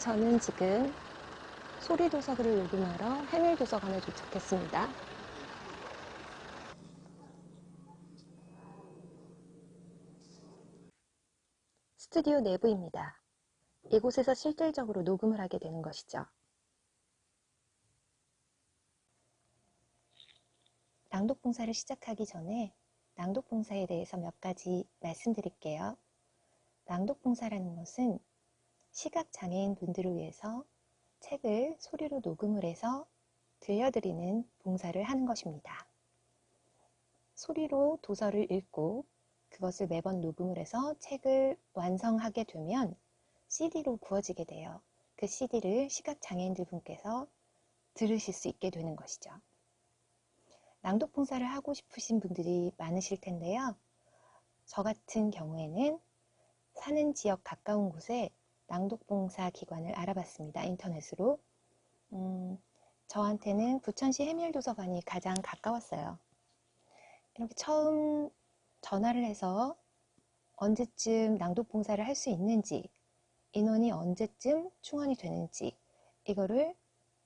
저는 지금 소리도서관을 녹음하러 해밀도서관에 도착했습니다. 스튜디오 내부입니다. 이곳에서 실질적으로 녹음을 하게 되는 것이죠. 낭독 봉사를 시작하기 전에 낭독 봉사에 대해서 몇 가지 말씀드릴게요. 낭독 봉사라는 것은 시각장애인 분들을 위해서 책을 소리로 녹음을 해서 들려드리는 봉사를 하는 것입니다. 소리로 도서를 읽고 그것을 매번 녹음을 해서 책을 완성하게 되면 CD로 구워지게 돼요. 그 CD를 시각장애인들 분께서 들으실 수 있게 되는 것이죠. 낭독 봉사를 하고 싶으신 분들이 많으실 텐데요. 저 같은 경우에는 사는 지역 가까운 곳에 낭독 봉사 기관을 알아봤습니다. 인터넷으로. 저한테는 부천시 해밀도서관이 가장 가까웠어요. 이렇게 처음 전화를 해서 언제쯤 낭독 봉사를 할 수 있는지, 인원이 언제쯤 충원이 되는지 이거를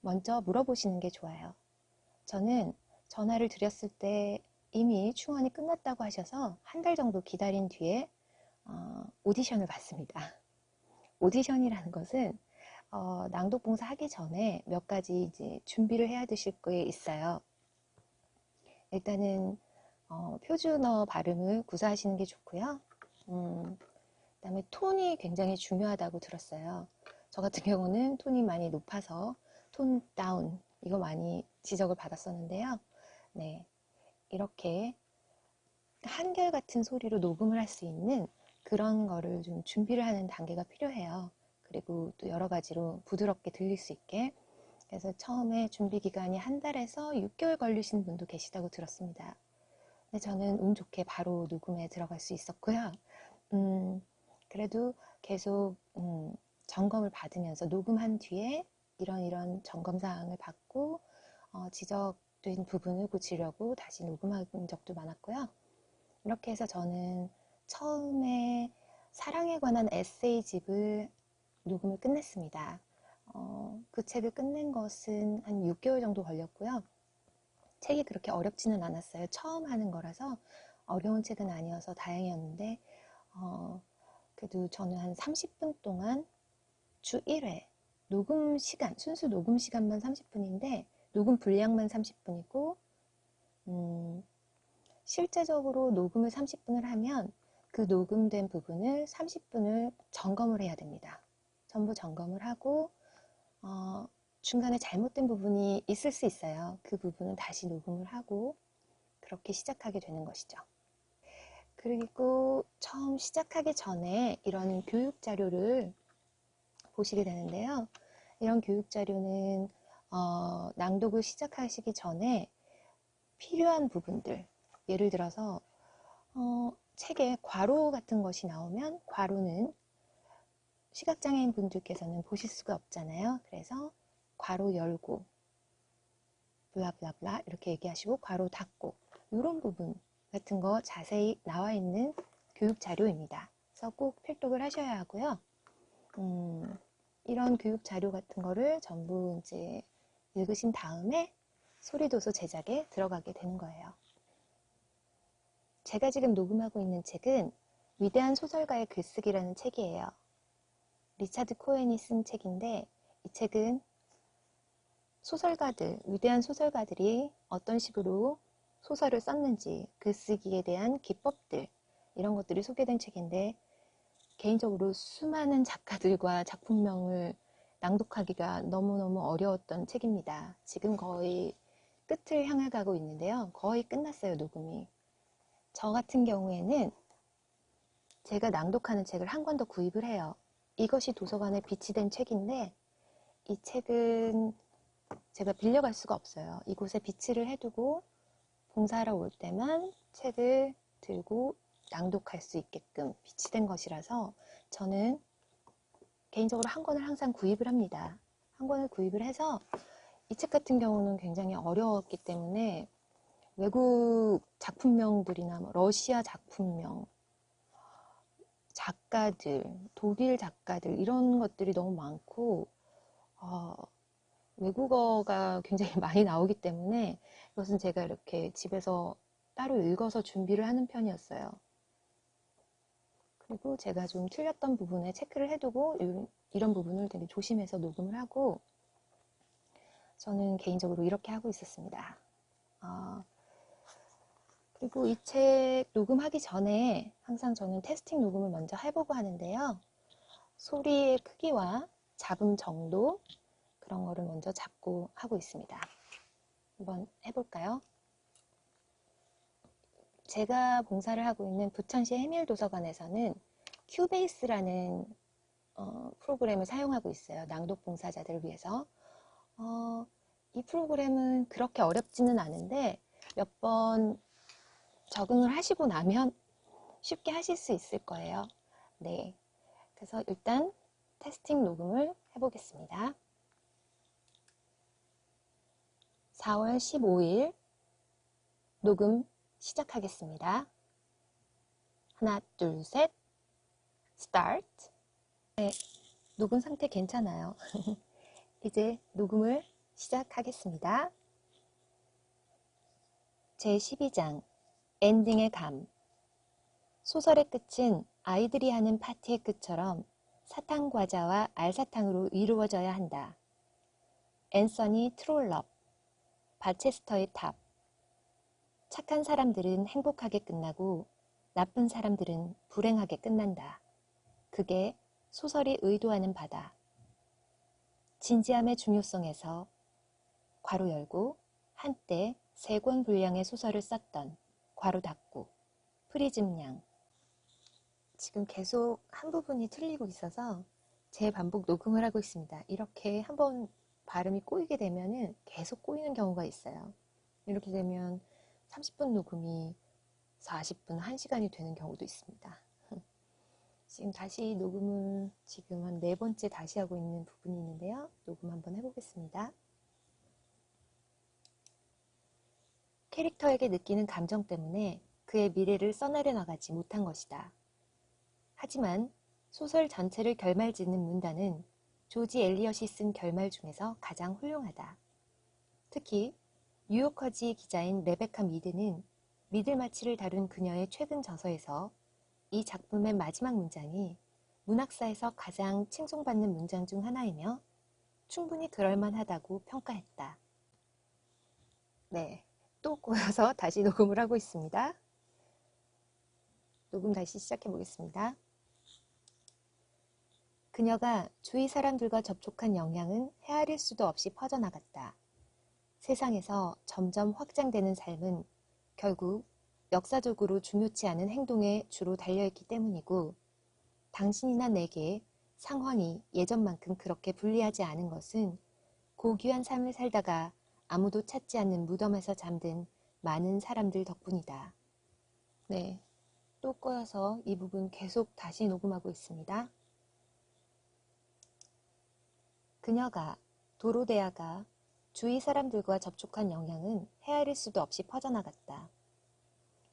먼저 물어보시는 게 좋아요. 저는 전화를 드렸을 때 이미 충원이 끝났다고 하셔서 한 달 정도 기다린 뒤에 오디션을 봤습니다. 오디션이라는 것은 낭독 봉사 하기 전에 몇 가지 이제 준비를 해야 되실 게 있어요. 일단은 표준어 발음을 구사하시는 게 좋고요. 그다음에 톤이 굉장히 중요하다고 들었어요. 저 같은 경우는 톤이 많이 높아서 톤 다운 이거 많이 지적을 받았었는데요. 네, 이렇게 한결같은 소리로 녹음을 할 수 있는 그런 거를 좀 준비를 하는 단계가 필요해요. 그리고 또 여러 가지로 부드럽게 들릴 수 있게. 그래서 처음에 준비 기간이 한 달에서 6개월 걸리신 분도 계시다고 들었습니다. 근데 저는 운 좋게 바로 녹음에 들어갈 수 있었고요. 그래도 계속 점검을 받으면서 녹음한 뒤에 이런 점검사항을 받고 지적된 부분을 고치려고 다시 녹음한 적도 많았고요. 이렇게 해서 저는 처음에 사랑에 관한 에세이집을 녹음을 끝냈습니다. 그 책을 끝낸 것은 한 6개월 정도 걸렸고요. 책이 그렇게 어렵지는 않았어요. 처음 하는 거라서 어려운 책은 아니어서 다행이었는데 그래도 저는 한 30분 동안 주 1회 녹음 시간, 순수 녹음 시간만 30분인데 녹음 분량만 30분이고 실제적으로 녹음을 30분을 하면 그 녹음된 부분을 30분을 점검을 해야 됩니다. 전부 점검을 하고 중간에 잘못된 부분이 있을 수 있어요. 그 부분은 다시 녹음을 하고 그렇게 시작하게 되는 것이죠. 그리고 처음 시작하기 전에 이런 교육 자료를 보시게 되는데요. 이런 교육 자료는 낭독을 시작하시기 전에 필요한 부분들, 예를 들어서 책에 괄호 같은 것이 나오면 괄호는 시각장애인 분들께서는 보실 수가 없잖아요. 그래서 괄호 열고 블라블라블라 이렇게 얘기하시고 괄호 닫고 이런 부분 같은 거 자세히 나와 있는 교육 자료입니다. 그래서 꼭 필독을 하셔야 하고요. 이런 교육 자료 같은 거를 전부 이제 읽으신 다음에 소리도서 제작에 들어가게 되는 거예요. 제가 지금 녹음하고 있는 책은 위대한 소설가의 글쓰기라는 책이에요. 리차드 코엔이 쓴 책인데 이 책은 소설가들, 위대한 소설가들이 어떤 식으로 소설을 썼는지 글쓰기에 대한 기법들 이런 것들이 소개된 책인데 개인적으로 수많은 작가들과 작품명을 낭독하기가 너무너무 어려웠던 책입니다. 지금 거의 끝을 향해 가고 있는데요. 거의 끝났어요, 녹음이. 저 같은 경우에는 제가 낭독하는 책을 한 권 더 구입을 해요. 이것이 도서관에 비치된 책인데 이 책은 제가 빌려갈 수가 없어요. 이곳에 비치를 해두고 봉사하러 올 때만 책을 들고 낭독할 수 있게끔 비치된 것이라서 저는 개인적으로 한 권을 항상 구입을 합니다. 한 권을 구입을 해서 이 책 같은 경우는 굉장히 어려웠기 때문에 외국 작품명들이나 러시아 작품명, 작가들, 독일 작가들 이런 것들이 너무 많고 외국어가 굉장히 많이 나오기 때문에 이것은 제가 이렇게 집에서 따로 읽어서 준비를 하는 편이었어요. 그리고 제가 좀 틀렸던 부분에 체크를 해두고 이런 부분을 되게 조심해서 녹음을 하고 저는 개인적으로 이렇게 하고 있었습니다. 그리고 이 책 녹음하기 전에 항상 저는 테스팅 녹음을 먼저 해보고 하는데요. 소리의 크기와 잡음 정도 그런 거를 먼저 잡고 하고 있습니다. 한번 해볼까요? 제가 봉사를 하고 있는 부천시 해밀도서관에서는 큐베이스라는 프로그램을 사용하고 있어요. 낭독 봉사자들을 위해서. 이 프로그램은 그렇게 어렵지는 않은데 몇 번 적응을 하시고 나면 쉽게 하실 수 있을 거예요. 네, 그래서 일단 테스팅 녹음을 해보겠습니다. 4월 15일 녹음 시작하겠습니다. 하나, 둘, 셋, 스타트. 네, 녹음 상태 괜찮아요. 이제 녹음을 시작하겠습니다. 제12장 엔딩의 감. 소설의 끝은 아이들이 하는 파티의 끝처럼 사탕과자와 알사탕으로 이루어져야 한다. 앤서니 트롤럽, 바체스터의 탑. 착한 사람들은 행복하게 끝나고 나쁜 사람들은 불행하게 끝난다. 그게 소설이 의도하는 바다. 진지함의 중요성에서 괄호 열고 한때 3권 분량의 소설을 썼던 괄호 닫고 프리즘 양. 지금 계속 한 부분이 틀리고 있어서 재반복 녹음을 하고 있습니다. 이렇게 한번 발음이 꼬이게 되면은 계속 꼬이는 경우가 있어요. 이렇게 되면 30분 녹음이 40분, 1시간이 되는 경우도 있습니다. 지금 다시 녹음을 지금 한 4번째 다시 하고 있는 부분이 있는데요. 녹음 한번 해보겠습니다. 캐릭터에게 느끼는 감정 때문에 그의 미래를 써내려 나가지 못한 것이다. 하지만 소설 전체를 결말짓는 문단은 조지 엘리엇이 쓴 결말 중에서 가장 훌륭하다. 특히 뉴요커지 기자인 레베카 미드는 미들마치를 다룬 그녀의 최근 저서에서 이 작품의 마지막 문장이 문학사에서 가장 칭송받는 문장 중 하나이며 충분히 그럴만하다고 평가했다. 네, 또 꼬여서 다시 녹음을 하고 있습니다. 녹음 다시 시작해 보겠습니다. 그녀가 주위 사람들과 접촉한 영향은 헤아릴 수도 없이 퍼져나갔다. 세상에서 점점 확장되는 삶은 결국 역사적으로 중요치 않은 행동에 주로 달려있기 때문이고 당신이나 내게 상황이 예전만큼 그렇게 불리하지 않은 것은 고귀한 삶을 살다가 아무도 찾지 않는 무덤에서 잠든 많은 사람들 덕분이다. 네, 또 꼬여서 이 부분 계속 다시 녹음하고 있습니다. 그녀가, 도로데아가 주위 사람들과 접촉한 영향은 헤아릴 수도 없이 퍼져나갔다.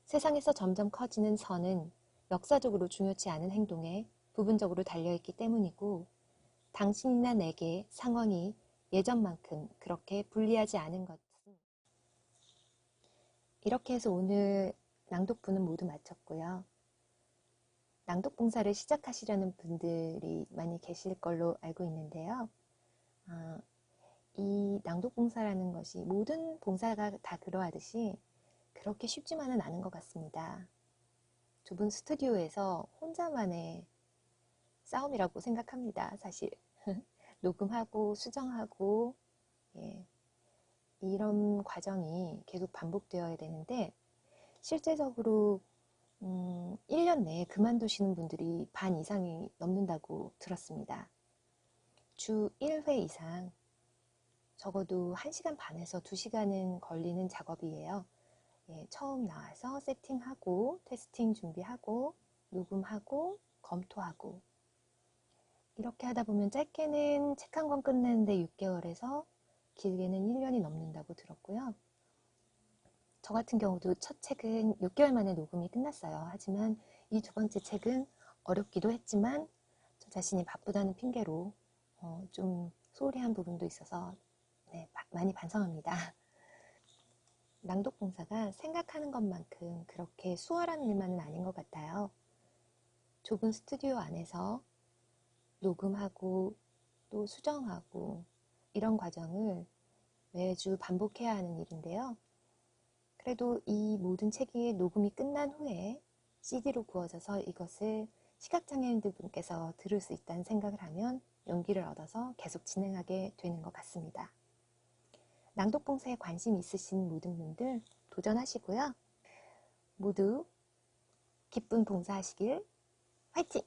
세상에서 점점 커지는 선은 역사적으로 중요치 않은 행동에 부분적으로 달려있기 때문이고 당신이나 내게 상황이 예전만큼 그렇게 불리하지 않은 것은 이렇게 해서 오늘 낭독부는 모두 마쳤고요. 낭독 봉사를 시작하시려는 분들이 많이 계실 걸로 알고 있는데요. 이 낭독 봉사라는 것이 모든 봉사가 다 그러하듯이 그렇게 쉽지만은 않은 것 같습니다. 좁은 스튜디오에서 혼자만의 싸움이라고 생각합니다. 사실 녹음하고 수정하고 이런 과정이 계속 반복되어야 되는데 실제적으로 1년 내에 그만두시는 분들이 반 이상이 넘는다고 들었습니다. 주 1회 이상 적어도 1시간 반에서 2시간은 걸리는 작업이에요. 처음 나와서 세팅하고 테스팅 준비하고 녹음하고 검토하고 이렇게 하다 보면 짧게는 책 한 권 끝내는데 6개월에서 길게는 1년이 넘는다고 들었고요. 저 같은 경우도 첫 책은 6개월 만에 녹음이 끝났어요. 하지만 이 두 번째 책은 어렵기도 했지만 저 자신이 바쁘다는 핑계로 좀 소홀히한 부분도 있어서 네, 많이 반성합니다. 낭독 봉사가 생각하는 것만큼 그렇게 수월한 일만은 아닌 것 같아요. 좁은 스튜디오 안에서 녹음하고 또 수정하고 이런 과정을 매주 반복해야 하는 일인데요. 그래도 이 모든 책이 녹음이 끝난 후에 CD로 구워져서 이것을 시각장애인들 분께서 들을 수 있다는 생각을 하면 용기를 얻어서 계속 진행하게 되는 것 같습니다. 낭독 봉사에 관심 있으신 모든 분들 도전하시고요. 모두 기쁜 봉사하시길 화이팅!